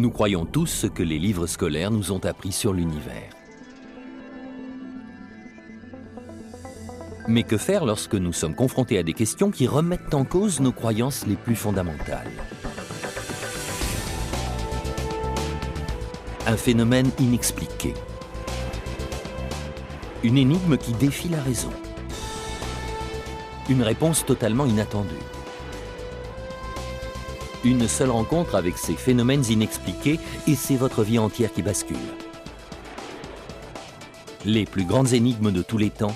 Nous croyons tous ce que les livres scolaires nous ont appris sur l'univers. Mais que faire lorsque nous sommes confrontés à des questions qui remettent en cause nos croyances les plus fondamentales? Un phénomène inexpliqué. Une énigme qui défie la raison. Une réponse totalement inattendue. Une seule rencontre avec ces phénomènes inexpliqués et c'est votre vie entière qui bascule. Les plus grandes énigmes de tous les temps.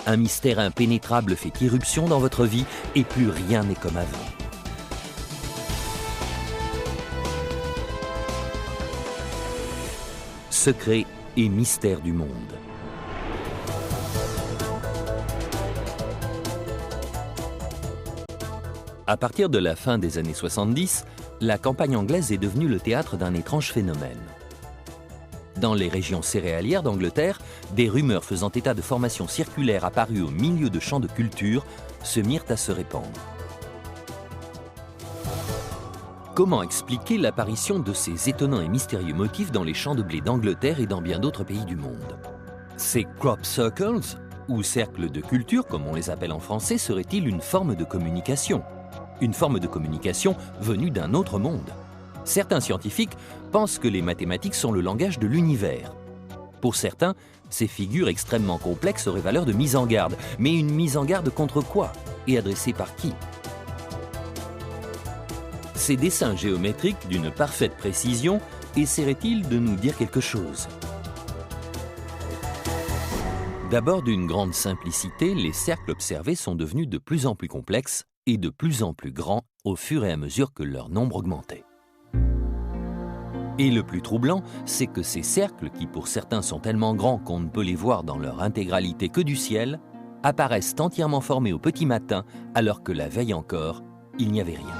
Un mystère impénétrable fait irruption dans votre vie et plus rien n'est comme avant. Secrets et mystères du monde. À partir de la fin des années 70, la campagne anglaise est devenue le théâtre d'un étrange phénomène. Dans les régions céréalières d'Angleterre, des rumeurs faisant état de formations circulaires apparues au milieu de champs de culture se mirent à se répandre. Comment expliquer l'apparition de ces étonnants et mystérieux motifs dans les champs de blé d'Angleterre et dans bien d'autres pays du monde? Ces crop circles, ou cercles de culture comme on les appelle en français, seraient-ils une forme de communication? Une forme de communication venue d'un autre monde. Certains scientifiques pensent que les mathématiques sont le langage de l'univers. Pour certains, ces figures extrêmement complexes auraient valeur de mise en garde. Mais une mise en garde contre quoi? Et adressée par qui? Ces dessins géométriques d'une parfaite précision essaieraient-ils de nous dire quelque chose? D'abord d'une grande simplicité, les cercles observés sont devenus de plus en plus complexes et de plus en plus grands au fur et à mesure que leur nombre augmentait. Et le plus troublant, c'est que ces cercles, qui pour certains sont tellement grands qu'on ne peut les voir dans leur intégralité que du ciel, apparaissent entièrement formés au petit matin, alors que la veille encore, il n'y avait rien.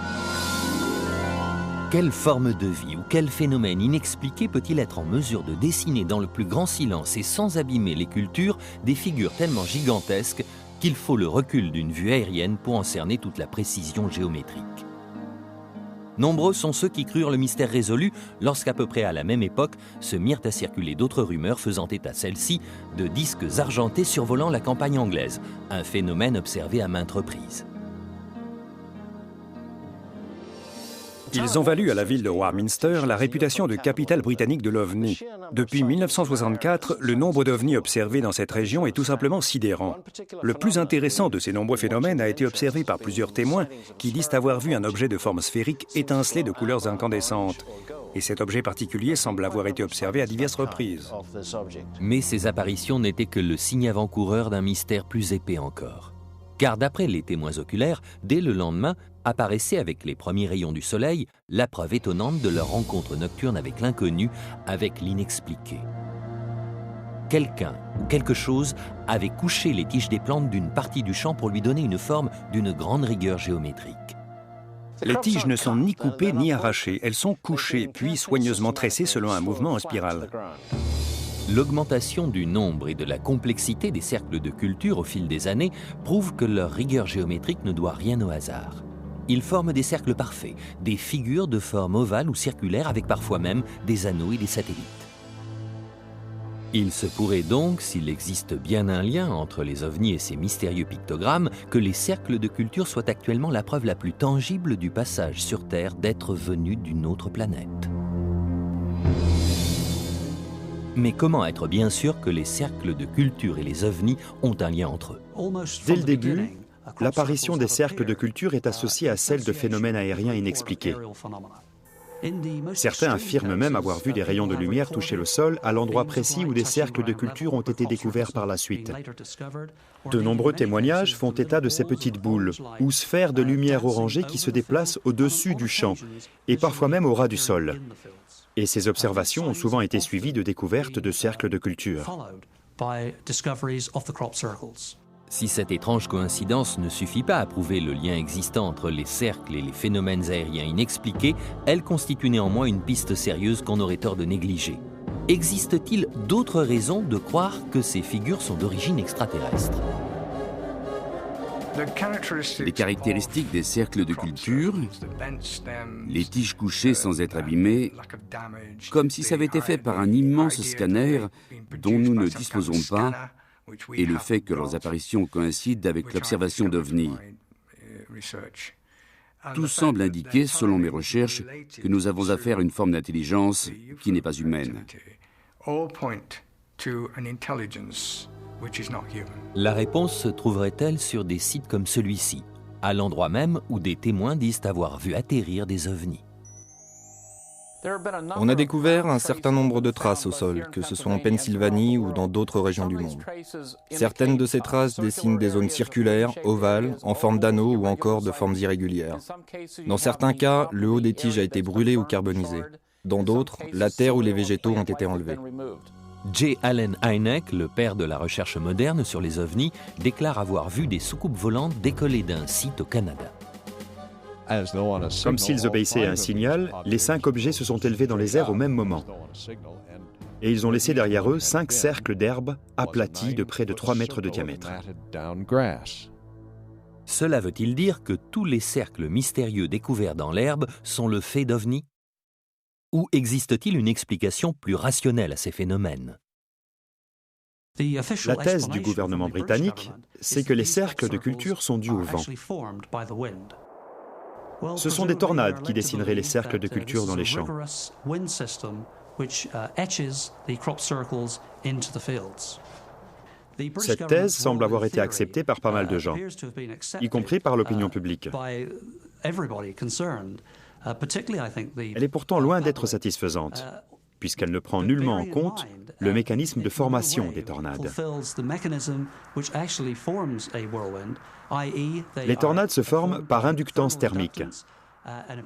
Quelle forme de vie ou quel phénomène inexpliqué peut-il être en mesure de dessiner dans le plus grand silence et sans abîmer les cultures des figures tellement gigantesques qu'il faut le recul d'une vue aérienne pour en cerner toute la précision géométrique? Nombreux sont ceux qui crurent le mystère résolu lorsqu'à peu près à la même époque se mirent à circuler d'autres rumeurs faisant état celles-ci de disques argentés survolant la campagne anglaise, un phénomène observé à maintes reprises. Ils ont valu à la ville de Warminster la réputation de capitale britannique de l'OVNI. Depuis 1964, le nombre d'OVNI observés dans cette région est tout simplement sidérant. Le plus intéressant de ces nombreux phénomènes a été observé par plusieurs témoins qui disent avoir vu un objet de forme sphérique étinceler de couleurs incandescentes. Et cet objet particulier semble avoir été observé à diverses reprises. Mais ces apparitions n'étaient que le signe avant-coureur d'un mystère plus épais encore. Car d'après les témoins oculaires, dès le lendemain, apparaissait avec les premiers rayons du soleil la preuve étonnante de leur rencontre nocturne avec l'inconnu, avec l'inexpliqué. Quelqu'un ou quelque chose avait couché les tiges des plantes d'une partie du champ pour lui donner une forme d'une grande rigueur géométrique. Les tiges ne sont ni coupées ni arrachées, elles sont couchées puis soigneusement tressées selon un mouvement en spirale. L'augmentation du nombre et de la complexité des cercles de culture au fil des années prouve que leur rigueur géométrique ne doit rien au hasard. Ils forment des cercles parfaits, des figures de forme ovale ou circulaire avec parfois même des anneaux et des satellites. Il se pourrait donc, s'il existe bien un lien entre les ovnis et ces mystérieux pictogrammes, que les cercles de culture soient actuellement la preuve la plus tangible du passage sur Terre d'êtres venus d'une autre planète. Mais comment être bien sûr que les cercles de culture et les ovnis ont un lien entre eux? Dès le début, l'apparition des cercles de culture est associée à celle de phénomènes aériens inexpliqués. Certains affirment même avoir vu des rayons de lumière toucher le sol à l'endroit précis où des cercles de culture ont été découverts par la suite. De nombreux témoignages font état de ces petites boules ou sphères de lumière orangée qui se déplacent au-dessus du champ et parfois même au ras du sol. Et ces observations ont souvent été suivies de découvertes de cercles de culture. Si cette étrange coïncidence ne suffit pas à prouver le lien existant entre les cercles et les phénomènes aériens inexpliqués, elle constitue néanmoins une piste sérieuse qu'on aurait tort de négliger. Existe-t-il d'autres raisons de croire que ces figures sont d'origine extraterrestre? Les caractéristiques des cercles de culture, les tiges couchées sans être abîmées, comme si ça avait été fait par un immense scanner dont nous ne disposons pas, et le fait que leurs apparitions coïncident avec l'observation d'OVNI. Tout semble indiquer, selon mes recherches, que nous avons affaire à une forme d'intelligence qui n'est pas humaine. La réponse se trouverait-elle sur des sites comme celui-ci, à l'endroit même où des témoins disent avoir vu atterrir des ovnis? On a découvert un certain nombre de traces au sol, que ce soit en Pennsylvanie ou dans d'autres régions du monde. Certaines de ces traces dessinent des zones circulaires, ovales, en forme d'anneaux ou encore de formes irrégulières. Dans certains cas, le haut des tiges a été brûlé ou carbonisé. Dans d'autres, la terre ou les végétaux ont été enlevés. J. Allen Hynek, le père de la recherche moderne sur les ovnis, déclare avoir vu des soucoupes volantes décoller d'un site au Canada. Comme s'ils obéissaient à un signal, les 5 objets se sont élevés dans les airs au même moment. Et ils ont laissé derrière eux 5 cercles d'herbe aplatis de près de 3 mètres de diamètre. Cela veut-il dire que tous les cercles mystérieux découverts dans l'herbe sont le fait d'ovnis? Ou existe-t-il une explication plus rationnelle à ces phénomènes? La thèse du gouvernement britannique, c'est que les cercles de culture sont dus au vent. Ce sont des tornades qui dessineraient les cercles de culture dans les champs. Cette thèse semble avoir été acceptée par pas mal de gens, y compris par l'opinion publique. Elle est pourtant loin d'être satisfaisante, puisqu'elle ne prend nullement en compte le mécanisme de formation des tornades. Les tornades se forment par inductance thermique.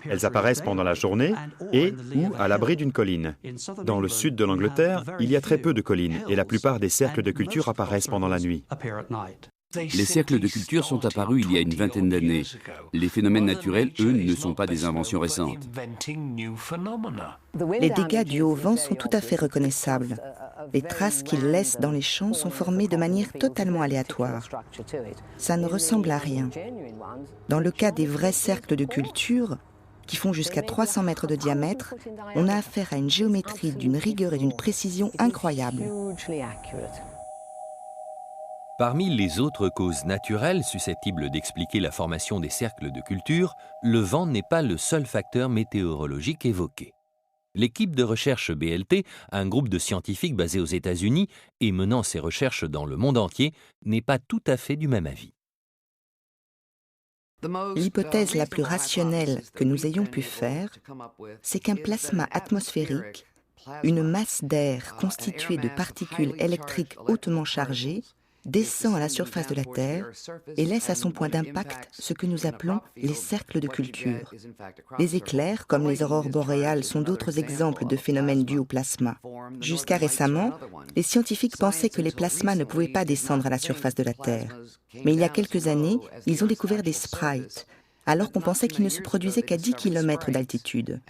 Elles apparaissent pendant la journée et ou à l'abri d'une colline. Dans le sud de l'Angleterre, il y a très peu de collines et la plupart des cercles de culture apparaissent pendant la nuit. Les cercles de culture sont apparus il y a une vingtaine d'années. Les phénomènes naturels, eux, ne sont pas des inventions récentes. Les dégâts dus au vent sont tout à fait reconnaissables. Les traces qu'ils laissent dans les champs sont formées de manière totalement aléatoire. Ça ne ressemble à rien. Dans le cas des vrais cercles de culture, qui font jusqu'à 300 mètres de diamètre, on a affaire à une géométrie d'une rigueur et d'une précision incroyables. Parmi les autres causes naturelles susceptibles d'expliquer la formation des cercles de culture, le vent n'est pas le seul facteur météorologique évoqué. L'équipe de recherche BLT, un groupe de scientifiques basé aux États-Unis et menant ses recherches dans le monde entier, n'est pas tout à fait du même avis. L'hypothèse la plus rationnelle que nous ayons pu faire, c'est qu'un plasma atmosphérique, une masse d'air constituée de particules électriques hautement chargées, descend à la surface de la Terre et laisse à son point d'impact ce que nous appelons les cercles de culture. Les éclairs, comme les aurores boréales, sont d'autres exemples de phénomènes dus au plasma. Jusqu'à récemment, les scientifiques pensaient que les plasmas ne pouvaient pas descendre à la surface de la Terre. Mais il y a quelques années, ils ont découvert des sprites, alors qu'on pensait qu'ils ne se produisaient qu'à 10 km d'altitude.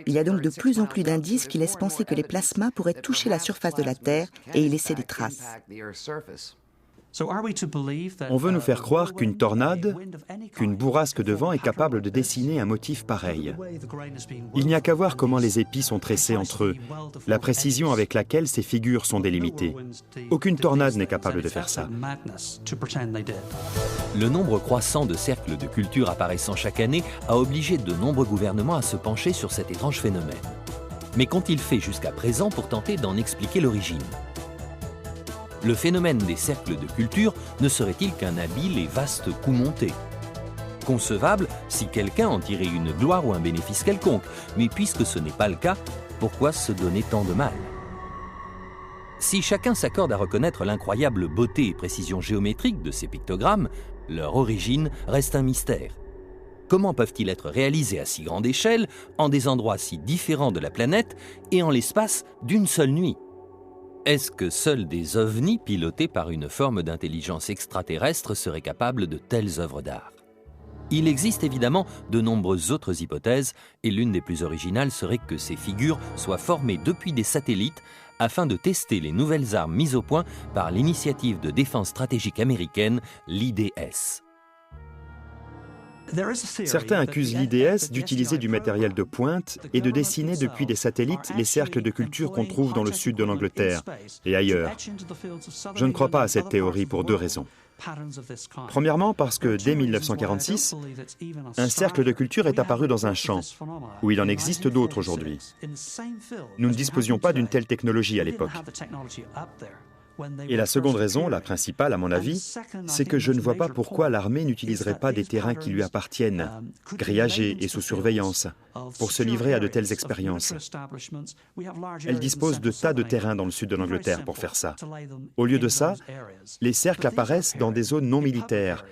Il y a donc de plus en plus d'indices qui laissent penser que les plasmas pourraient toucher la surface de la Terre et y laisser des traces. On veut nous faire croire qu'une tornade, qu'une bourrasque de vent est capable de dessiner un motif pareil. Il n'y a qu'à voir comment les épis sont tressés entre eux, la précision avec laquelle ces figures sont délimitées. Aucune tornade n'est capable de faire ça. Le nombre croissant de cercles de culture apparaissant chaque année a obligé de nombreux gouvernements à se pencher sur cet étrange phénomène. Mais qu'ont-ils fait jusqu'à présent pour tenter d'en expliquer l'origine ? Le phénomène des cercles de culture ne serait-il qu'un habile et vaste coup monté? Concevable si quelqu'un en tirait une gloire ou un bénéfice quelconque, mais puisque ce n'est pas le cas, pourquoi se donner tant de mal? Si chacun s'accorde à reconnaître l'incroyable beauté et précision géométrique de ces pictogrammes, leur origine reste un mystère. Comment peuvent-ils être réalisés à si grande échelle, en des endroits si différents de la planète et en l'espace d'une seule nuit? Est-ce que seuls des ovnis pilotés par une forme d'intelligence extraterrestre seraient capables de telles œuvres d'art? Il existe évidemment de nombreuses autres hypothèses et l'une des plus originales serait que ces figures soient formées depuis des satellites afin de tester les nouvelles armes mises au point par l'initiative de défense stratégique américaine, l'IDS. Certains accusent l'IDS d'utiliser du matériel de pointe et de dessiner depuis des satellites les cercles de culture qu'on trouve dans le sud de l'Angleterre et ailleurs. Je ne crois pas à cette théorie pour deux raisons. Premièrement, parce que dès 1946, un cercle de culture est apparu dans un champ, où il en existe d'autres aujourd'hui. Nous ne disposions pas d'une telle technologie à l'époque. Et la seconde raison, la principale à mon avis, c'est que je ne vois pas pourquoi l'armée n'utiliserait pas des terrains qui lui appartiennent, grillagés et sous surveillance, pour se livrer à de telles expériences. Elle dispose de tas de terrains dans le sud de l'Angleterre pour faire ça. Au lieu de ça, les cercles apparaissent dans des zones non militaires,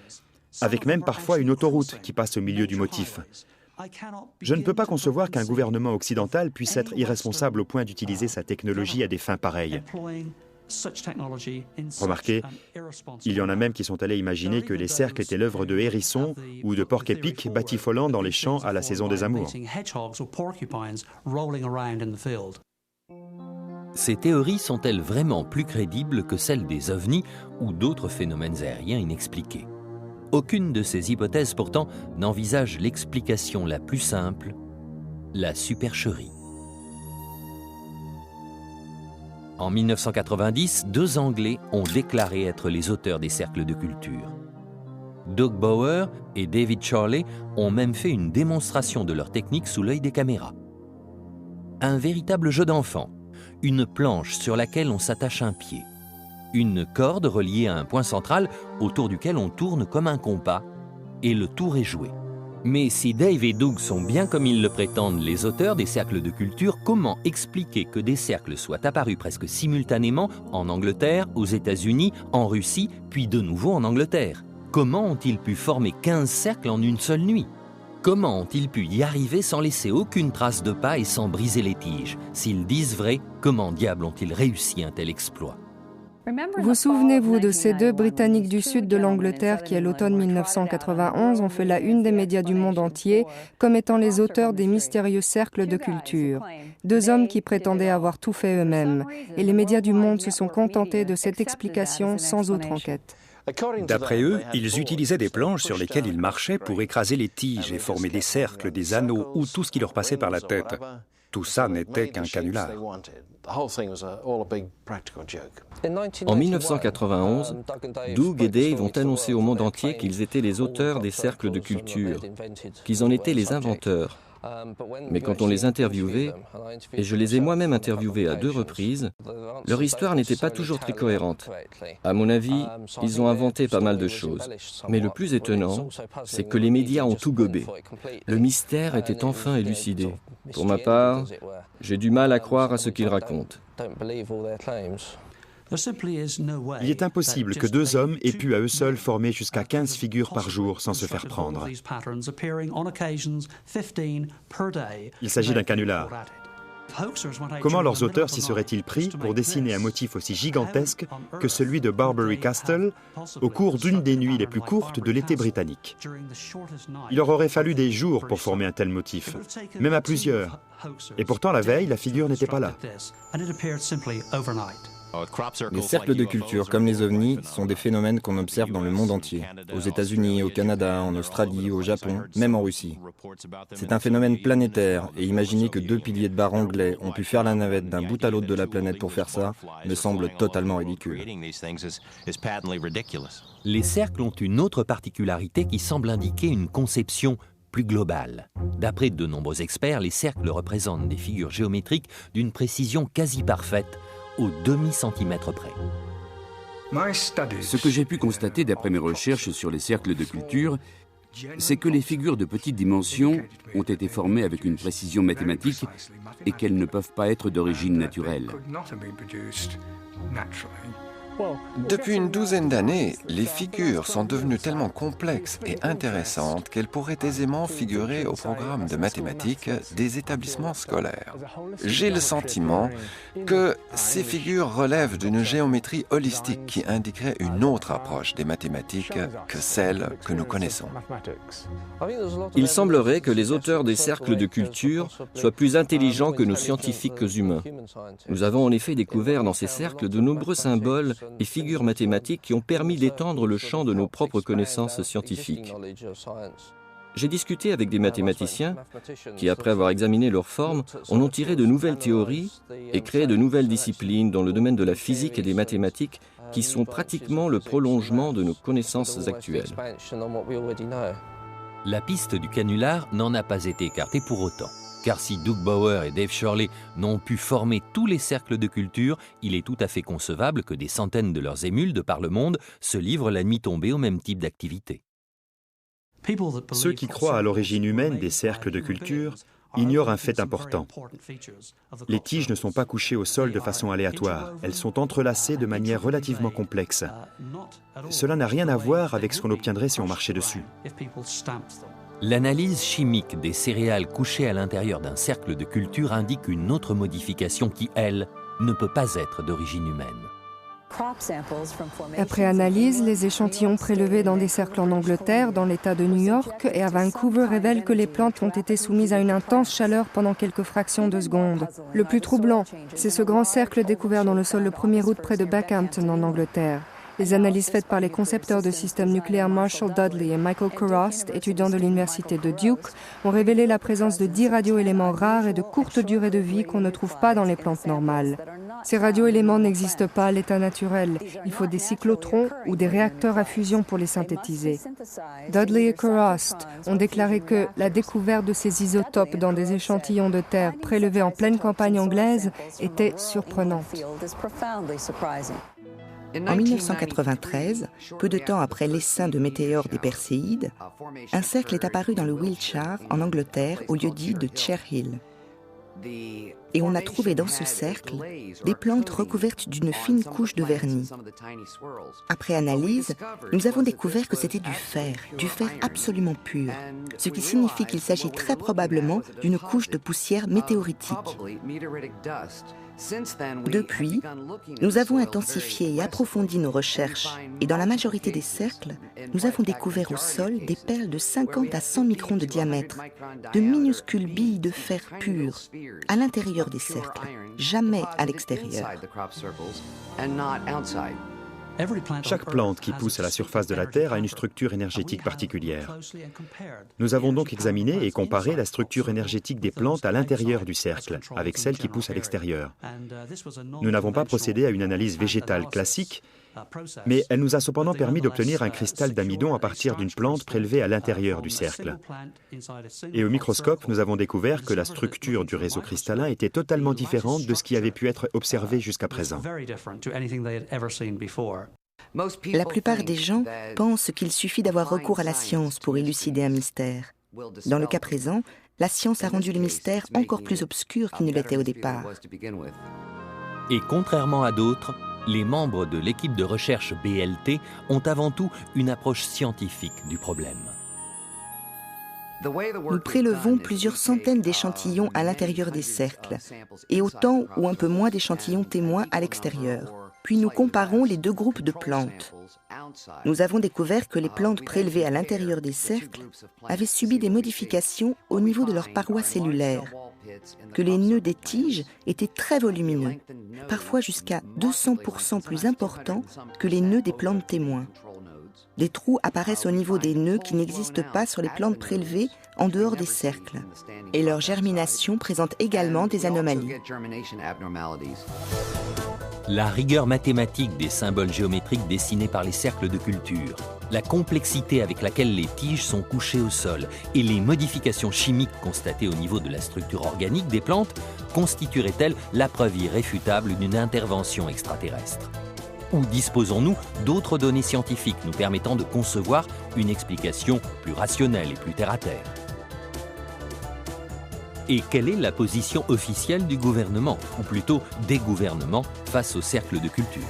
avec même parfois une autoroute qui passe au milieu du motif. Je ne peux pas concevoir qu'un gouvernement occidental puisse être irresponsable au point d'utiliser sa technologie à des fins pareilles. Remarquez, il y en a même qui sont allés imaginer que les cercles étaient l'œuvre de hérissons ou de porcs-épics batifolant dans les champs à la saison des amours. Ces théories sont-elles vraiment plus crédibles que celles des ovnis ou d'autres phénomènes aériens inexpliqués? Aucune de ces hypothèses pourtant n'envisage l'explication la plus simple, la supercherie. En 1990, deux Anglais ont déclaré être les auteurs des cercles de culture. Doug Bower et David Charley ont même fait une démonstration de leur technique sous l'œil des caméras. Un véritable jeu d'enfant, une planche sur laquelle on s'attache un pied, une corde reliée à un point central autour duquel on tourne comme un compas, et le tour est joué. Mais si Dave et Doug sont bien comme ils le prétendent les auteurs des cercles de culture, comment expliquer que des cercles soient apparus presque simultanément en Angleterre, aux États-Unis, en Russie, puis de nouveau en Angleterre? Comment ont-ils pu former 15 cercles en une seule nuit? Comment ont-ils pu y arriver sans laisser aucune trace de pas et sans briser les tiges? S'ils disent vrai, comment diable ont-ils réussi un tel exploit? Vous souvenez-vous de ces deux Britanniques du sud de l'Angleterre qui, à l'automne 1991, ont fait la une des médias du monde entier comme étant les auteurs des mystérieux cercles de culture? Deux hommes qui prétendaient avoir tout fait eux-mêmes. Et les médias du monde se sont contentés de cette explication sans autre enquête. D'après eux, ils utilisaient des planches sur lesquelles ils marchaient pour écraser les tiges et former des cercles, des anneaux ou tout ce qui leur passait par la tête. Tout ça n'était qu'un canular. En 1991, Doug et Dave ont annoncé au monde entier qu'ils étaient les auteurs des cercles de culture, qu'ils en étaient les inventeurs. Mais quand on les interviewait, et je les ai moi-même interviewés à 2 reprises, leur histoire n'était pas toujours très cohérente. À mon avis, ils ont inventé pas mal de choses. Mais le plus étonnant, c'est que les médias ont tout gobé. Le mystère était enfin élucidé. Pour ma part, j'ai du mal à croire à ce qu'ils racontent. Il est impossible que deux hommes aient pu à eux seuls former jusqu'à 15 figures par jour sans se faire prendre. Il s'agit d'un canular. Comment leurs auteurs s'y seraient-ils pris pour dessiner un motif aussi gigantesque que celui de Barbary Castle au cours d'une des nuits les plus courtes de l'été britannique? Il leur aurait fallu des jours pour former un tel motif, même à plusieurs. Et pourtant, la veille, la figure n'était pas là. Les cercles de culture, comme les ovnis, sont des phénomènes qu'on observe dans le monde entier. Aux États-Unis, au Canada, en Australie, au Japon, même en Russie. C'est un phénomène planétaire, et imaginer que 2 piliers de barre anglais ont pu faire la navette d'un bout à l'autre de la planète pour faire ça, me semble totalement ridicule. Les cercles ont une autre particularité qui semble indiquer une conception plus globale. D'après de nombreux experts, les cercles représentent des figures géométriques d'une précision quasi parfaite, au demi-centimètre près. Ce que j'ai pu constater d'après mes recherches sur les cercles de culture, c'est que les figures de petite dimension ont été formées avec une précision mathématique et qu'elles ne peuvent pas être d'origine naturelle. Depuis une douzaine d'années, les figures sont devenues tellement complexes et intéressantes qu'elles pourraient aisément figurer au programme de mathématiques des établissements scolaires. J'ai le sentiment que ces figures relèvent d'une géométrie holistique qui indiquerait une autre approche des mathématiques que celle que nous connaissons. Il semblerait que les auteurs des cercles de culture soient plus intelligents que nos scientifiques humains. Nous avons en effet découvert dans ces cercles de nombreux symboles et figures mathématiques qui ont permis d'étendre le champ de nos propres connaissances scientifiques. J'ai discuté avec des mathématiciens qui, après avoir examiné leur forme, en ont tiré de nouvelles théories et créé de nouvelles disciplines dans le domaine de la physique et des mathématiques qui sont pratiquement le prolongement de nos connaissances actuelles. La piste du canular n'en a pas été écartée pour autant. Car si Doug Bauer et Dave Shirley n'ont pu former tous les cercles de culture, il est tout à fait concevable que des centaines de leurs émules de par le monde se livrent la nuit tombée au même type d'activité. Ceux qui croient à l'origine humaine des cercles de culture ignorent un fait important. Les tiges ne sont pas couchées au sol de façon aléatoire, elles sont entrelacées de manière relativement complexe. Cela n'a rien à voir avec ce qu'on obtiendrait si on marchait dessus. L'analyse chimique des céréales couchées à l'intérieur d'un cercle de culture indique une autre modification qui, elle, ne peut pas être d'origine humaine. Après analyse, les échantillons prélevés dans des cercles en Angleterre, dans l'État de New York et à Vancouver révèlent que les plantes ont été soumises à une intense chaleur pendant quelques fractions de seconde. Le plus troublant, c'est ce grand cercle découvert dans le sol le 1er août près de Backhampton en Angleterre. Les analyses faites par les concepteurs de systèmes nucléaires Marshall Dudley et Michael Korost, étudiants de l'université de Duke, ont révélé la présence de 10 radioéléments rares et de courte durée de vie qu'on ne trouve pas dans les plantes normales. Ces radioéléments n'existent pas à l'état naturel. Il faut des cyclotrons ou des réacteurs à fusion pour les synthétiser. Dudley et Korost ont déclaré que la découverte de ces isotopes dans des échantillons de terre prélevés en pleine campagne anglaise était surprenante. En 1993, peu de temps après l'essaim de météores des Perséides, un cercle est apparu dans le Wiltshire, en Angleterre, au lieu-dit de Cher Hill. Et on a trouvé dans ce cercle des plantes recouvertes d'une fine couche de vernis. Après analyse, nous avons découvert que c'était du fer absolument pur, ce qui signifie qu'il s'agit très probablement d'une couche de poussière météoritique. Depuis, nous avons intensifié et approfondi nos recherches et dans la majorité des cercles, nous avons découvert au sol des perles de 50 à 100 microns de diamètre, de minuscules billes de fer pur, à l'intérieur des cercles, jamais à l'extérieur. Chaque plante qui pousse à la surface de la Terre a une structure énergétique particulière. Nous avons donc examiné et comparé la structure énergétique des plantes à l'intérieur du cercle avec celle qui pousse à l'extérieur. Nous n'avons pas procédé à une analyse végétale classique, mais elle nous a cependant permis d'obtenir un cristal d'amidon à partir d'une plante prélevée à l'intérieur du cercle. Et au microscope, nous avons découvert que la structure du réseau cristallin était totalement différente de ce qui avait pu être observé jusqu'à présent. La plupart des gens pensent qu'il suffit d'avoir recours à la science pour élucider un mystère. Dans le cas présent, la science a rendu le mystère encore plus obscur qu'il ne l'était au départ. Et contrairement à d'autres, les membres de l'équipe de recherche BLT ont avant tout une approche scientifique du problème. Nous prélevons plusieurs centaines d'échantillons à l'intérieur des cercles et autant ou un peu moins d'échantillons témoins à l'extérieur. Puis nous comparons les deux groupes de plantes. Nous avons découvert que les plantes prélevées à l'intérieur des cercles avaient subi des modifications au niveau de leurs parois cellulaires, que les nœuds des tiges étaient très volumineux, parfois jusqu'à 200% plus importants que les nœuds des plantes témoins. Des trous apparaissent au niveau des nœuds qui n'existent pas sur les plantes prélevées en dehors des cercles. Et leur germination présente également des anomalies. La rigueur mathématique des symboles géométriques dessinés par les cercles de culture, la complexité avec laquelle les tiges sont couchées au sol et les modifications chimiques constatées au niveau de la structure organique des plantes constitueraient-elles la preuve irréfutable d'une intervention extraterrestre ? Ou disposons-nous d'autres données scientifiques nous permettant de concevoir une explication plus rationnelle et plus terre-à-terre ? Et quelle est la position officielle du gouvernement, ou plutôt des gouvernements, face au cercle de culture ?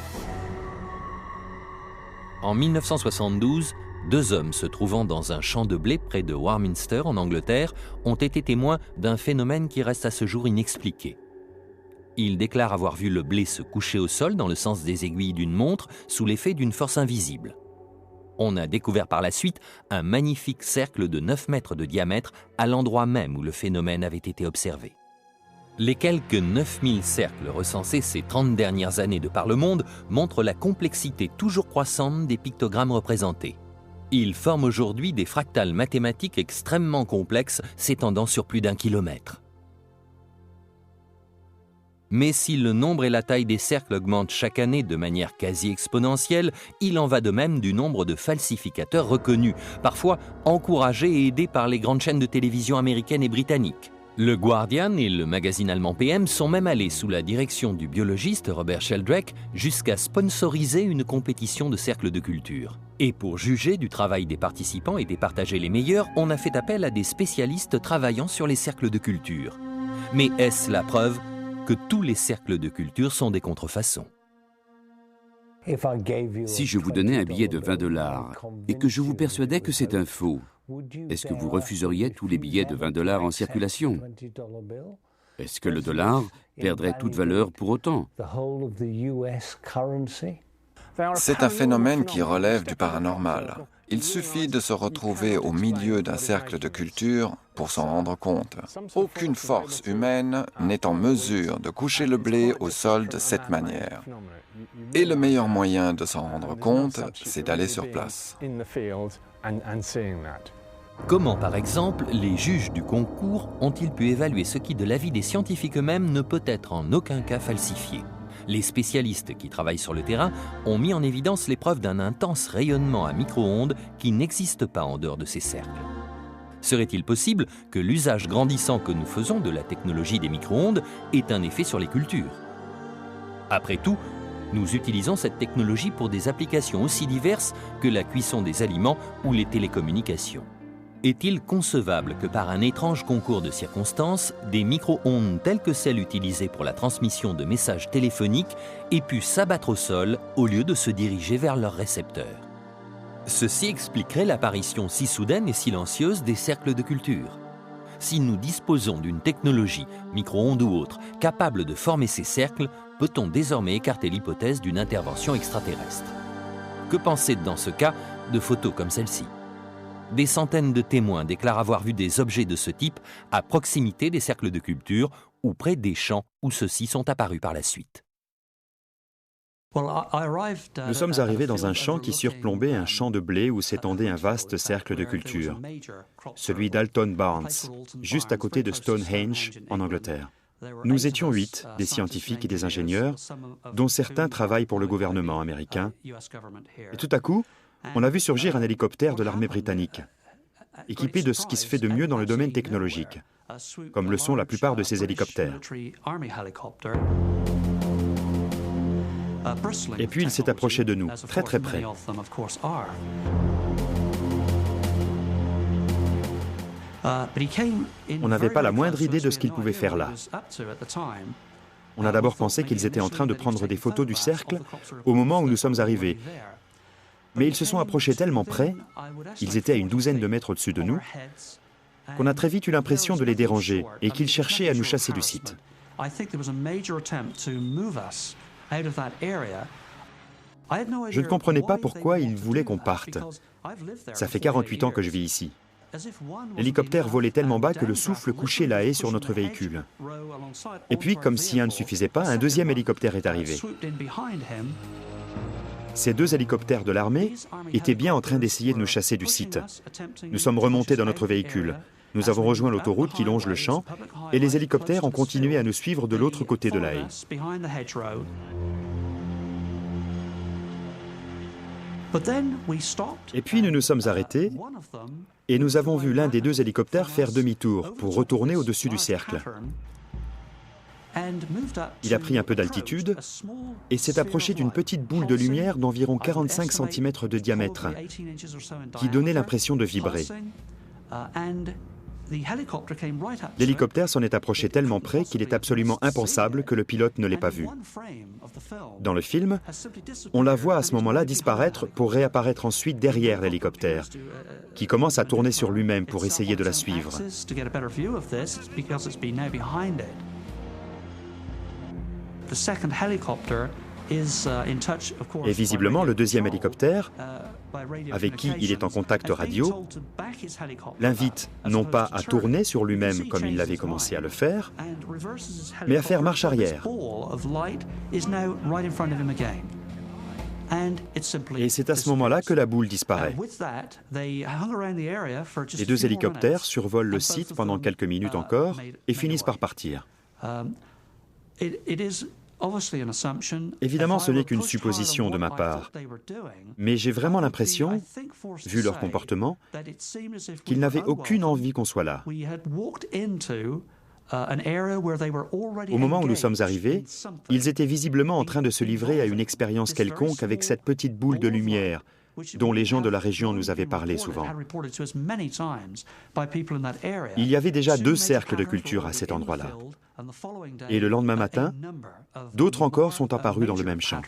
En 1972, 2 hommes se trouvant dans un champ de blé près de Warminster, en Angleterre, ont été témoins d'un phénomène qui reste à ce jour inexpliqué. Ils déclarent avoir vu le blé se coucher au sol dans le sens des aiguilles d'une montre sous l'effet d'une force invisible. On a découvert par la suite un magnifique cercle de 9 mètres de diamètre à l'endroit même où le phénomène avait été observé. Les quelques 9000 cercles recensés ces 30 dernières années de par le monde montrent la complexité toujours croissante des pictogrammes représentés. Ils forment aujourd'hui des fractales mathématiques extrêmement complexes s'étendant sur plus d'1 kilomètre. Mais si le nombre et la taille des cercles augmentent chaque année de manière quasi exponentielle, il en va de même du nombre de falsificateurs reconnus, parfois encouragés et aidés par les grandes chaînes de télévision américaines et britanniques. Le Guardian et le magazine allemand PM sont même allés, sous la direction du biologiste Robert Sheldrake, jusqu'à sponsoriser une compétition de cercles de culture. Et pour juger du travail des participants et départager les meilleurs, on a fait appel à des spécialistes travaillant sur les cercles de culture. Mais est-ce la preuve que tous les cercles de culture sont des contrefaçons? Si je vous donnais un billet de $20 et que je vous persuadais que c'est un faux, est-ce que vous refuseriez tous les billets de $20 en circulation? Est-ce que le dollar perdrait toute valeur pour autant? C'est un phénomène qui relève du paranormal. Il suffit de se retrouver au milieu d'un cercle de culture pour s'en rendre compte. Aucune force humaine n'est en mesure de coucher le blé au sol de cette manière. Et le meilleur moyen de s'en rendre compte, c'est d'aller sur place. Comment, par exemple, les juges du concours ont-ils pu évaluer ce qui, de l'avis des scientifiques eux-mêmes, ne peut être en aucun cas falsifié? Les spécialistes qui travaillent sur le terrain ont mis en évidence les preuves d'un intense rayonnement à micro-ondes qui n'existe pas en dehors de ces cercles. Serait-il possible que l'usage grandissant que nous faisons de la technologie des micro-ondes ait un effet sur les cultures? Après tout, nous utilisons cette technologie pour des applications aussi diverses que la cuisson des aliments ou les télécommunications. Est-il concevable que par un étrange concours de circonstances, des micro-ondes telles que celles utilisées pour la transmission de messages téléphoniques aient pu s'abattre au sol au lieu de se diriger vers leur récepteur? Ceci expliquerait l'apparition si soudaine et silencieuse des cercles de culture. Si nous disposons d'une technologie, micro-ondes ou autre, capable de former ces cercles, peut-on désormais écarter l'hypothèse d'une intervention extraterrestre? Que penser dans ce cas de photos comme celle-ci? Des centaines de témoins déclarent avoir vu des objets de ce type à proximité des cercles de culture ou près des champs où ceux-ci sont apparus par la suite. Nous sommes arrivés dans un champ qui surplombait un champ de blé où s'étendait un vaste cercle de culture, celui d'Alton Barnes, juste à côté de Stonehenge, en Angleterre. Nous étions 8, des scientifiques et des ingénieurs, dont certains travaillent pour le gouvernement américain. Et tout à coup, on a vu surgir un hélicoptère de l'armée britannique, équipé de ce qui se fait de mieux dans le domaine technologique, comme le sont la plupart de ces hélicoptères. Et puis il s'est approché de nous, très très près. On n'avait pas la moindre idée de ce qu'il pouvait faire là. On a d'abord pensé qu'ils étaient en train de prendre des photos du cercle au moment où nous sommes arrivés. Mais ils se sont approchés tellement près, ils étaient à une douzaine de mètres au-dessus de nous, qu'on a très vite eu l'impression de les déranger et qu'ils cherchaient à nous chasser du site. Je ne comprenais pas pourquoi ils voulaient qu'on parte. Ça fait 48 ans que je vis ici. L'hélicoptère volait tellement bas que le souffle couchait la haie sur notre véhicule. Et puis, comme si un ne suffisait pas, un deuxième hélicoptère est arrivé. Ces deux hélicoptères de l'armée étaient bien en train d'essayer de nous chasser du site. Nous sommes remontés dans notre véhicule. Nous avons rejoint l'autoroute qui longe le champ et les hélicoptères ont continué à nous suivre de l'autre côté de la haie. Et puis nous nous sommes arrêtés et nous avons vu l'un des deux hélicoptères faire demi-tour pour retourner au-dessus du cercle. Il a pris un peu d'altitude et s'est approché d'une petite boule de lumière d'environ 45 cm de diamètre qui donnait l'impression de vibrer. L'hélicoptère s'en est approché tellement près qu'il est absolument impensable que le pilote ne l'ait pas vu. Dans le film, on la voit à ce moment-là disparaître pour réapparaître ensuite derrière l'hélicoptère, qui commence à tourner sur lui-même pour essayer de la suivre. Et visiblement, le deuxième hélicoptère, avec qui il est en contact radio, l'invite non pas à tourner sur lui-même comme il l'avait commencé à le faire, mais à faire marche arrière. Et c'est à ce moment-là que la boule disparaît. Les deux hélicoptères survolent le site pendant quelques minutes encore et finissent par partir. Évidemment, ce n'est qu'une supposition de ma part, mais j'ai vraiment l'impression, vu leur comportement, qu'ils n'avaient aucune envie qu'on soit là. Au moment où nous sommes arrivés, ils étaient visiblement en train de se livrer à une expérience quelconque avec cette petite boule de lumière dont les gens de la région nous avaient parlé souvent. Il y avait déjà 2 cercles de culture à cet endroit-là. Et le lendemain matin, d'autres encore sont apparus dans le même champ.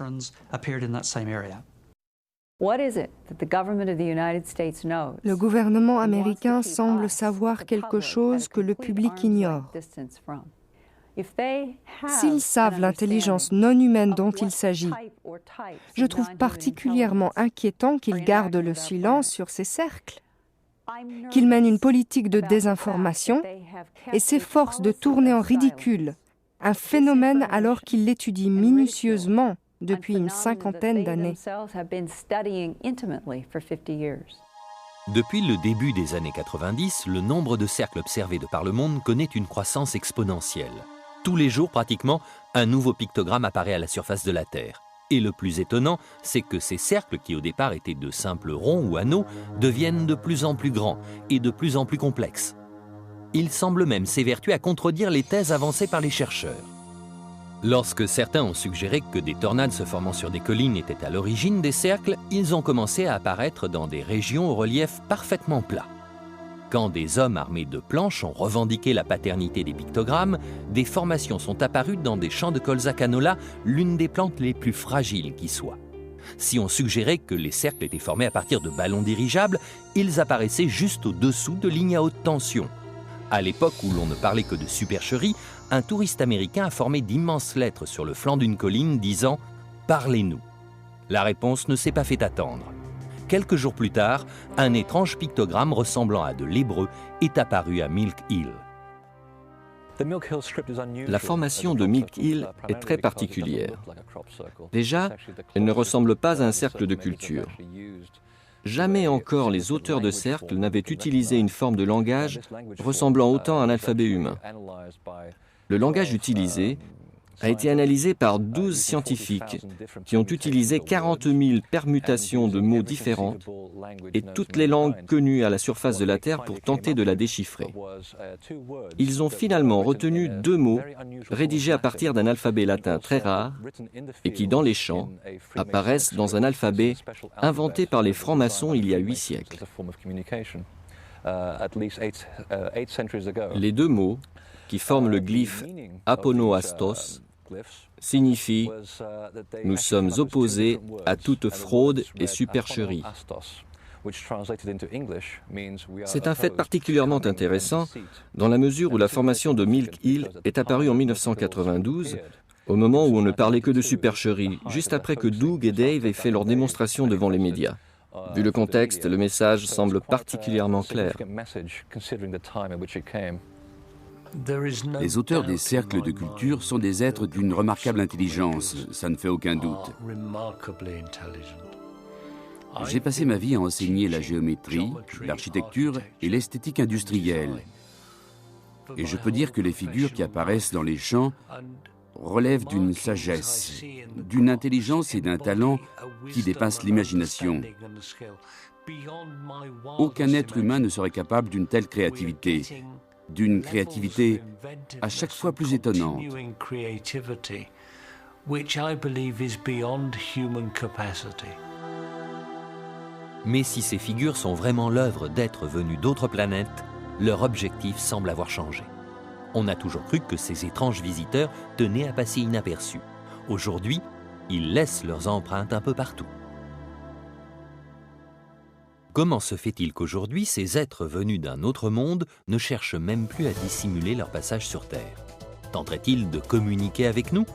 Le gouvernement américain semble savoir quelque chose que le public ignore. S'ils savent l'intelligence non humaine dont il s'agit, je trouve particulièrement inquiétant qu'ils gardent le silence sur ces cercles, qu'ils mènent une politique de désinformation et s'efforcent de tourner en ridicule un phénomène alors qu'ils l'étudient minutieusement depuis une 50aine d'années. Depuis le début des années 90, le nombre de cercles observés de par le monde connaît une croissance exponentielle. Tous les jours, pratiquement, un nouveau pictogramme apparaît à la surface de la Terre. Et le plus étonnant, c'est que ces cercles, qui au départ étaient de simples ronds ou anneaux, deviennent de plus en plus grands et de plus en plus complexes. Ils semblent même s'évertuer à contredire les thèses avancées par les chercheurs. Lorsque certains ont suggéré que des tornades se formant sur des collines étaient à l'origine des cercles, ils ont commencé à apparaître dans des régions au relief parfaitement plat. Quand des hommes armés de planches ont revendiqué la paternité des pictogrammes, des formations sont apparues dans des champs de colza canola, l'une des plantes les plus fragiles qui soit. Si on suggérait que les cercles étaient formés à partir de ballons dirigeables, ils apparaissaient juste au-dessous de lignes à haute tension. À l'époque où l'on ne parlait que de supercherie, un touriste américain a formé d'immenses lettres sur le flanc d'une colline disant « Parlez-nous ». La réponse ne s'est pas fait attendre. Quelques jours plus tard, un étrange pictogramme ressemblant à de l'hébreu est apparu à Milk Hill. La formation de Milk Hill est très particulière. Déjà, elle ne ressemble pas à un cercle de culture. Jamais encore les auteurs de cercles n'avaient utilisé une forme de langage ressemblant autant à un alphabet humain. Le langage utilisé a été analysé par 12 scientifiques qui ont utilisé 40 000 permutations de mots différentes et toutes les langues connues à la surface de la Terre pour tenter de la déchiffrer. Ils ont finalement retenu 2 mots rédigés à partir d'un alphabet latin très rare et qui, dans les champs, apparaissent dans un alphabet inventé par les francs-maçons il y a 8 siècles. Les 2 mots, qui forment le glyphe aponoastos, signifie « Nous sommes opposés à toute fraude et supercherie ». C'est un fait particulièrement intéressant dans la mesure où la formation de Milk Hill est apparue en 1992, au moment où on ne parlait que de supercherie, juste après que Doug et Dave aient fait leur démonstration devant les médias. Vu le contexte, le message semble particulièrement clair. Les auteurs des cercles de culture sont des êtres d'une remarquable intelligence, ça ne fait aucun doute. J'ai passé ma vie à enseigner la géométrie, l'architecture et l'esthétique industrielle. Et je peux dire que les figures qui apparaissent dans les champs relèvent d'une sagesse, d'une intelligence et d'un talent qui dépassent l'imagination. Aucun être humain ne serait capable d'une telle créativité, d'une créativité à chaque fois plus étonnante. Mais si ces figures sont vraiment l'œuvre d'êtres venus d'autres planètes, leur objectif semble avoir changé. On a toujours cru que ces étranges visiteurs tenaient à passer inaperçus. Aujourd'hui, ils laissent leurs empreintes un peu partout. Comment se fait-il qu'aujourd'hui, ces êtres venus d'un autre monde ne cherchent même plus à dissimuler leur passage sur Terre? Tenteraient-ils de communiquer avec nous?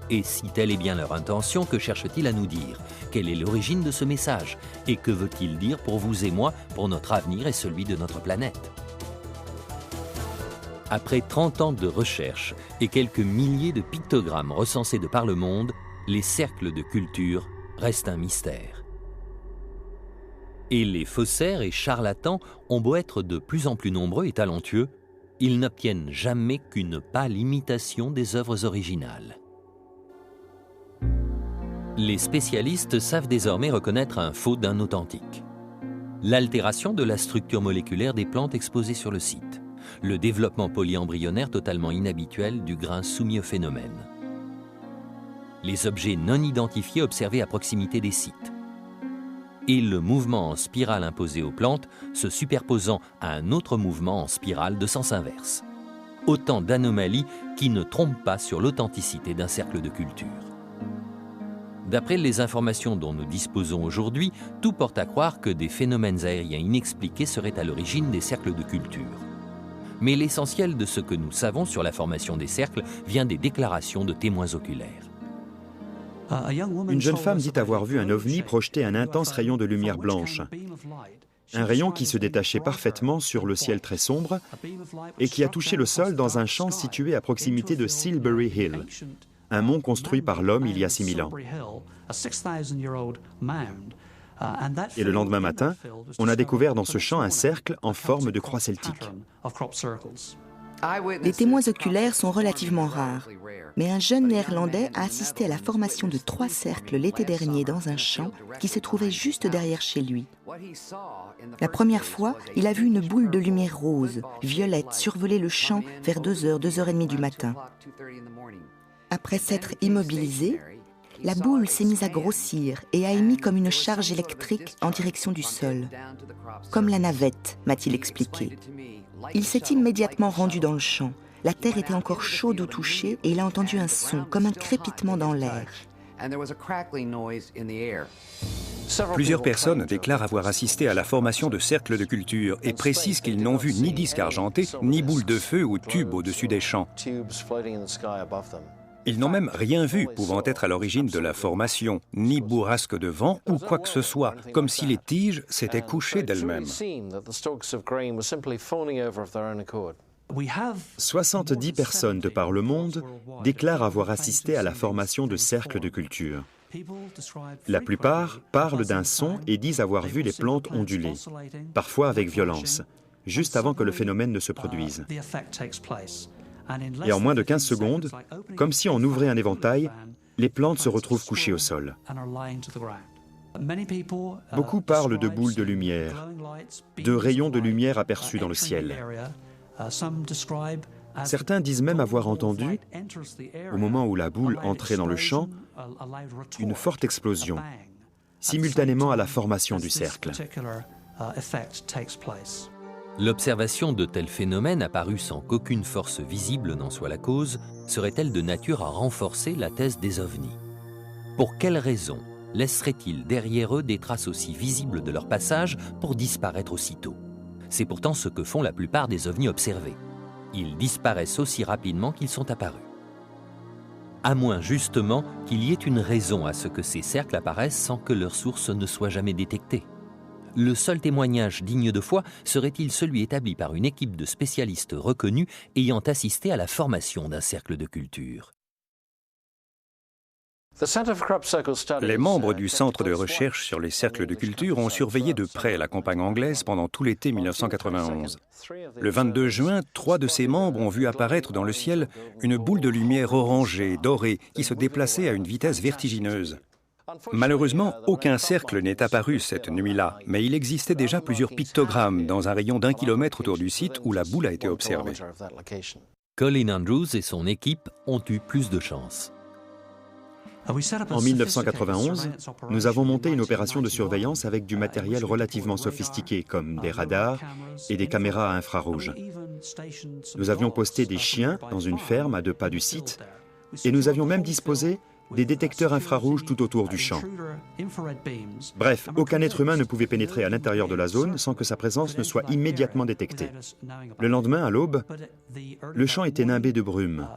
Et si telle est bien leur intention, que cherchent-ils à nous dire? Quelle est l'origine de ce message? Et que veut-il dire pour vous et moi, pour notre avenir et celui de notre planète? Après 30 ans de recherche et quelques milliers de pictogrammes recensés de par le monde, les cercles de culture reste un mystère. Et les faussaires et charlatans ont beau être de plus en plus nombreux et talentueux, ils n'obtiennent jamais qu'une pâle imitation des œuvres originales. Les spécialistes savent désormais reconnaître un faux d'un authentique. L'altération de la structure moléculaire des plantes exposées sur le site, le développement polyembryonnaire totalement inhabituel du grain soumis au phénomène, les objets non identifiés observés à proximité des sites, et le mouvement en spirale imposé aux plantes se superposant à un autre mouvement en spirale de sens inverse. Autant d'anomalies qui ne trompent pas sur l'authenticité d'un cercle de culture. D'après les informations dont nous disposons aujourd'hui, tout porte à croire que des phénomènes aériens inexpliqués seraient à l'origine des cercles de culture. Mais l'essentiel de ce que nous savons sur la formation des cercles vient des déclarations de témoins oculaires. Une jeune femme dit avoir vu un ovni projeter un intense rayon de lumière blanche. Un rayon qui se détachait parfaitement sur le ciel très sombre et qui a touché le sol dans un champ situé à proximité de Silbury Hill, un mont construit par l'homme il y a 6000 ans. Et le lendemain matin, on a découvert dans ce champ un cercle en forme de croix celtique. Les témoins oculaires sont relativement rares, mais un jeune Néerlandais a assisté à la formation de 3 cercles l'été dernier dans un champ qui se trouvait juste derrière chez lui. La première fois, il a vu une boule de lumière rose, violette, survoler le champ vers 2h, 2h30 du matin. Après s'être immobilisée, la boule s'est mise à grossir et a émis comme une charge électrique en direction du sol. Comme la navette, m'a-t-il expliqué. Il s'est immédiatement rendu dans le champ. La terre était encore chaude au toucher et il a entendu un son, comme un crépitement dans l'air. Plusieurs personnes déclarent avoir assisté à la formation de cercles de culture et précisent qu'ils n'ont vu ni disque argenté, ni boule de feu ou tube au-dessus des champs. Ils n'ont même rien vu pouvant être à l'origine de la formation, ni bourrasque de vent ou quoi que ce soit, comme si les tiges s'étaient couchées d'elles-mêmes. 70 personnes de par le monde déclarent avoir assisté à la formation de cercles de culture. La plupart parlent d'un son et disent avoir vu les plantes onduler, parfois avec violence, juste avant que le phénomène ne se produise. Et en moins de 15 secondes, comme si on ouvrait un éventail, les plantes se retrouvent couchées au sol. Beaucoup parlent de boules de lumière, de rayons de lumière aperçus dans le ciel. Certains disent même avoir entendu, au moment où la boule entrait dans le champ, une forte explosion, simultanément à la formation du cercle. L'observation de tels phénomènes apparus sans qu'aucune force visible n'en soit la cause serait-elle de nature à renforcer la thèse des ovnis? Pour quelles raisons laisseraient-ils derrière eux des traces aussi visibles de leur passage pour disparaître aussitôt? C'est pourtant ce que font la plupart des ovnis observés. Ils disparaissent aussi rapidement qu'ils sont apparus. À moins justement qu'il y ait une raison à ce que ces cercles apparaissent sans que leur source ne soit jamais détectée. Le seul témoignage digne de foi serait-il celui établi par une équipe de spécialistes reconnus ayant assisté à la formation d'un cercle de culture? Les membres du Centre de recherche sur les cercles de culture ont surveillé de près la campagne anglaise pendant tout l'été 1991. Le 22 juin, 3 de ses membres ont vu apparaître dans le ciel une boule de lumière orangée, dorée, qui se déplaçait à une vitesse vertigineuse. Malheureusement, aucun cercle n'est apparu cette nuit-là, mais il existait déjà plusieurs pictogrammes dans un rayon d'1 kilomètre autour du site où la boule a été observée. Colin Andrews et son équipe ont eu plus de chance. En 1991, nous avons monté une opération de surveillance avec du matériel relativement sophistiqué, comme des radars et des caméras à infrarouge. Nous avions posté des chiens dans une ferme à 2 pas du site, et nous avions même disposé des détecteurs infrarouges tout autour du champ. Bref, aucun être humain ne pouvait pénétrer à l'intérieur de la zone sans que sa présence ne soit immédiatement détectée. Le lendemain, à l'aube, le champ était nimbé de brume.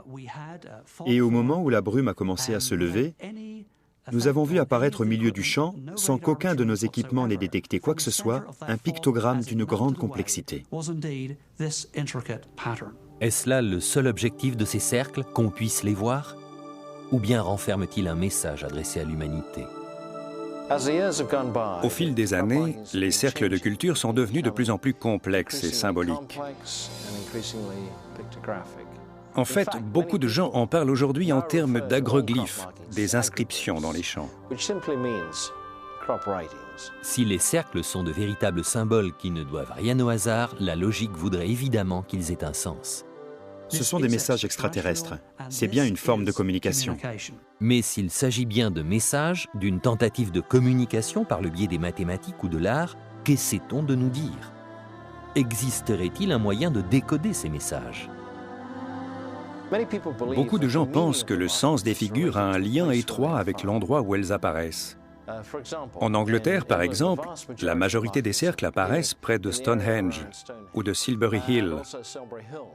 Et au moment où la brume a commencé à se lever, nous avons vu apparaître au milieu du champ, sans qu'aucun de nos équipements n'ait détecté quoi que ce soit, un pictogramme d'une grande complexité. Est-ce là le seul objectif de ces cercles, qu'on puisse les voir? Ou bien renferme-t-il un message adressé à l'humanité? Au fil des années, les cercles de culture sont devenus de plus en plus complexes et symboliques. En fait, beaucoup de gens en parlent aujourd'hui en termes d'agroglyphes, des inscriptions dans les champs. Si les cercles sont de véritables symboles qui ne doivent rien au hasard, la logique voudrait évidemment qu'ils aient un sens. Ce sont des messages extraterrestres. C'est bien une forme de communication. Mais s'il s'agit bien de messages, d'une tentative de communication par le biais des mathématiques ou de l'art, qu'essaie-t-on de nous dire? Existerait-il un moyen de décoder ces messages? Beaucoup de gens pensent que le sens des figures a un lien étroit avec l'endroit où elles apparaissent. En Angleterre, par exemple, la majorité des cercles apparaissent près de Stonehenge ou de Silbury Hill,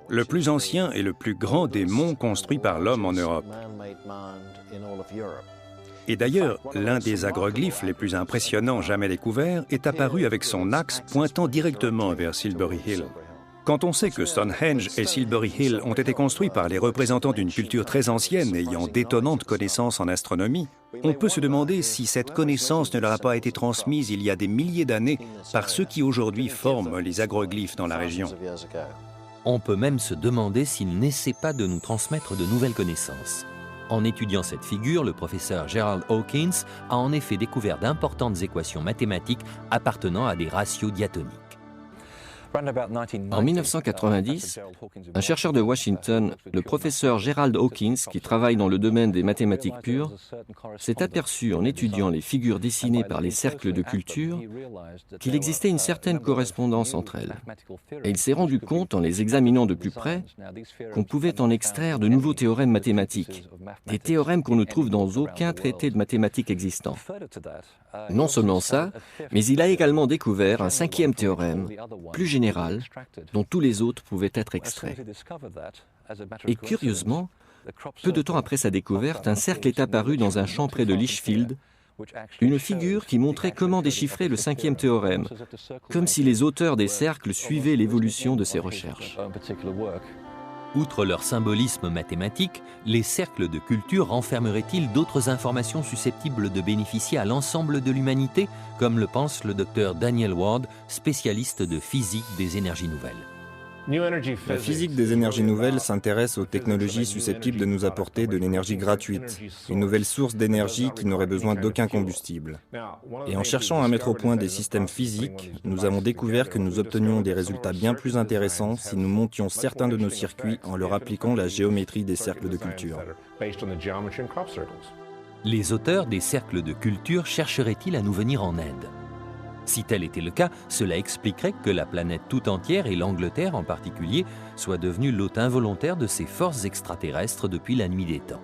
le plus ancien et le plus grand des monts construits par l'homme en Europe. Et d'ailleurs, l'un des agroglyphes les plus impressionnants jamais découverts est apparu avec son axe pointant directement vers Silbury Hill. Quand on sait que Stonehenge et Silbury Hill ont été construits par les représentants d'une culture très ancienne ayant d'étonnantes connaissances en astronomie, on peut se demander si cette connaissance ne leur a pas été transmise il y a des milliers d'années par ceux qui aujourd'hui forment les agroglyphes dans la région. On peut même se demander s'ils n'essaient pas de nous transmettre de nouvelles connaissances. En étudiant cette figure, le professeur Gerald Hawkins a en effet découvert d'importantes équations mathématiques appartenant à des ratios diatoniques. En 1990, un chercheur de Washington, le professeur Gerald Hawkins, qui travaille dans le domaine des mathématiques pures, s'est aperçu en étudiant les figures dessinées par les cercles de culture qu'il existait une certaine correspondance entre elles. Et il s'est rendu compte, en les examinant de plus près, qu'on pouvait en extraire de nouveaux théorèmes mathématiques, des théorèmes qu'on ne trouve dans aucun traité de mathématiques existant. Non seulement ça, mais il a également découvert un cinquième théorème, plus général, dont tous les autres pouvaient être extraits. Et curieusement, peu de temps après sa découverte, un cercle est apparu dans un champ près de Lichfield, une figure qui montrait comment déchiffrer le cinquième théorème, comme si les auteurs des cercles suivaient l'évolution de ces recherches. Outre leur symbolisme mathématique, les cercles de culture renfermeraient-ils d'autres informations susceptibles de bénéficier à l'ensemble de l'humanité, comme le pense le docteur Daniel Ward, spécialiste de physique des énergies nouvelles? La physique des énergies nouvelles s'intéresse aux technologies susceptibles de nous apporter de l'énergie gratuite, une nouvelle source d'énergie qui n'aurait besoin d'aucun combustible. Et en cherchant à mettre au point des systèmes physiques, nous avons découvert que nous obtenions des résultats bien plus intéressants si nous montions certains de nos circuits en leur appliquant la géométrie des cercles de culture. Les auteurs des cercles de culture chercheraient-ils à nous venir en aide? Si tel était le cas, cela expliquerait que la planète tout entière, et l'Angleterre en particulier, soit devenue l'hôte involontaire de ces forces extraterrestres depuis la nuit des temps.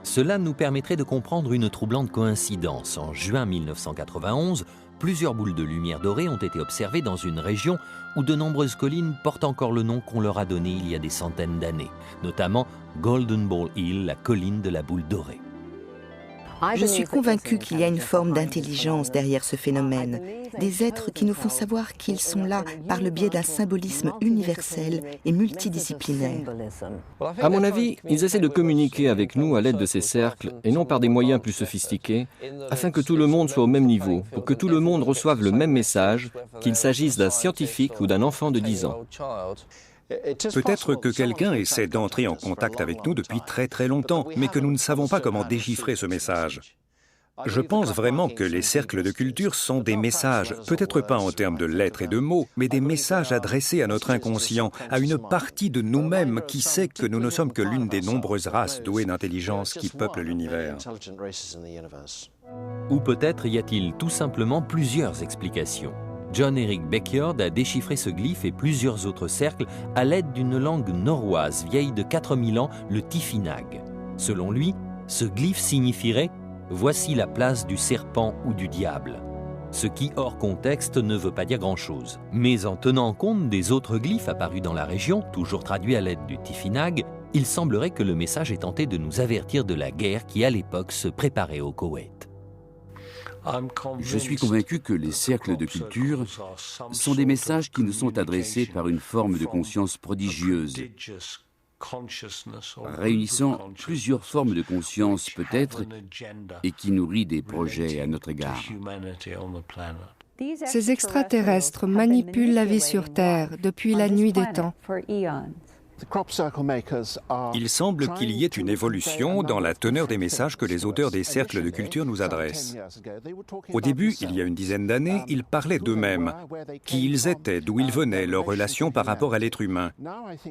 Cela nous permettrait de comprendre une troublante coïncidence. En juin 1991, plusieurs boules de lumière dorée ont été observées dans une région où de nombreuses collines portent encore le nom qu'on leur a donné il y a des centaines d'années, notamment Golden Ball Hill, la colline de la boule dorée. Je suis convaincue qu'il y a une forme d'intelligence derrière ce phénomène, des êtres qui nous font savoir qu'ils sont là par le biais d'un symbolisme universel et multidisciplinaire. À mon avis, ils essaient de communiquer avec nous à l'aide de ces cercles et non par des moyens plus sophistiqués, afin que tout le monde soit au même niveau, pour que tout le monde reçoive le même message, qu'il s'agisse d'un scientifique ou d'un enfant de 10 ans. Peut-être que quelqu'un essaie d'entrer en contact avec nous depuis très très longtemps, mais que nous ne savons pas comment déchiffrer ce message. Je pense vraiment que les cercles de culture sont des messages, peut-être pas en termes de lettres et de mots, mais des messages adressés à notre inconscient, à une partie de nous-mêmes qui sait que nous ne sommes que l'une des nombreuses races douées d'intelligence qui peuplent l'univers. Ou peut-être y a-t-il tout simplement plusieurs explications. John Eric Beckjord a déchiffré ce glyphe et plusieurs autres cercles à l'aide d'une langue norroise vieille de 4000 ans, le Tifinagh. Selon lui, ce glyphe signifierait « Voici la place du serpent ou du diable », ce qui, hors contexte, ne veut pas dire grand-chose. Mais en tenant compte des autres glyphes apparus dans la région, toujours traduits à l'aide du Tifinagh, il semblerait que le message ait tenté de nous avertir de la guerre qui, à l'époque, se préparait au Koweït. Je suis convaincu que les cercles de culture sont des messages qui nous sont adressés par une forme de conscience prodigieuse, réunissant plusieurs formes de conscience peut-être et qui nourrit des projets à notre égard. Ces extraterrestres manipulent la vie sur Terre depuis la nuit des temps. Il semble qu'il y ait une évolution dans la teneur des messages que les auteurs des cercles de culture nous adressent. Au début, il y a une dizaine d'années, ils parlaient d'eux-mêmes, qui ils étaient, d'où ils venaient, leurs relations par rapport à l'être humain.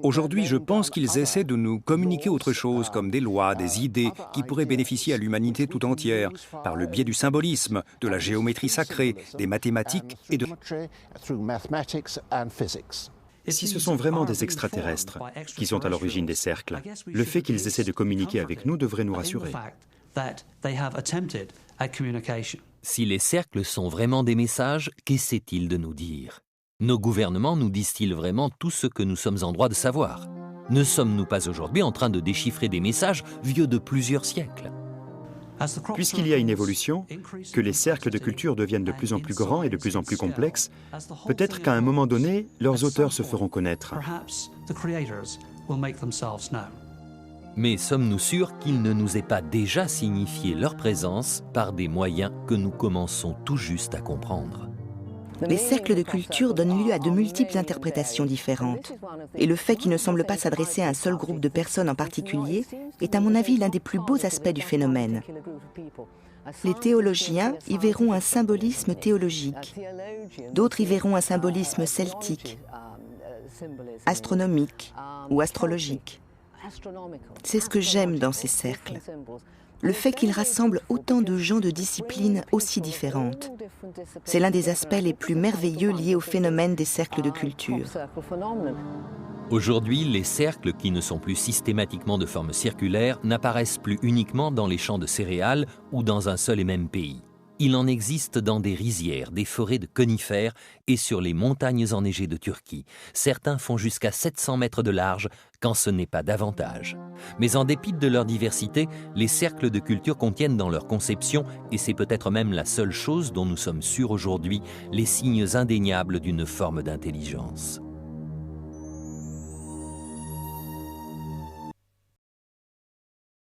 Aujourd'hui, je pense qu'ils essaient de nous communiquer autre chose, comme des lois, des idées qui pourraient bénéficier à l'humanité tout entière, par le biais du symbolisme, de la géométrie sacrée, des mathématiques et de... Et si ce sont vraiment des extraterrestres qui sont à l'origine des cercles, le fait qu'ils essaient de communiquer avec nous devrait nous rassurer. Si les cercles sont vraiment des messages, qu'essaient-ils de nous dire? Nos gouvernements nous disent-ils vraiment tout ce que nous sommes en droit de savoir? Ne sommes-nous pas aujourd'hui en train de déchiffrer des messages vieux de plusieurs siècles? Puisqu'il y a une évolution, que les cercles de culture deviennent de plus en plus grands et de plus en plus complexes, peut-être qu'à un moment donné, leurs auteurs se feront connaître. Mais sommes-nous sûrs qu'ils ne nous aient pas déjà signifié leur présence par des moyens que nous commençons tout juste à comprendre? Les cercles de culture donnent lieu à de multiples interprétations différentes. Et le fait qu'ils ne semblent pas s'adresser à un seul groupe de personnes en particulier est à mon avis l'un des plus beaux aspects du phénomène. Les théologiens y verront un symbolisme théologique. D'autres y verront un symbolisme celtique, astronomique ou astrologique. C'est ce que j'aime dans ces cercles. Le fait qu'ils rassemblent autant de gens de disciplines aussi différentes. C'est l'un des aspects les plus merveilleux liés au phénomène des cercles de culture. Aujourd'hui, les cercles qui ne sont plus systématiquement de forme circulaire n'apparaissent plus uniquement dans les champs de céréales ou dans un seul et même pays. Il en existe dans des rizières, des forêts de conifères et sur les montagnes enneigées de Turquie. Certains font jusqu'à 700 mètres de large, quand ce n'est pas davantage. Mais en dépit de leur diversité, les cercles de culture contiennent dans leur conception, et c'est peut-être même la seule chose dont nous sommes sûrs aujourd'hui, les signes indéniables d'une forme d'intelligence.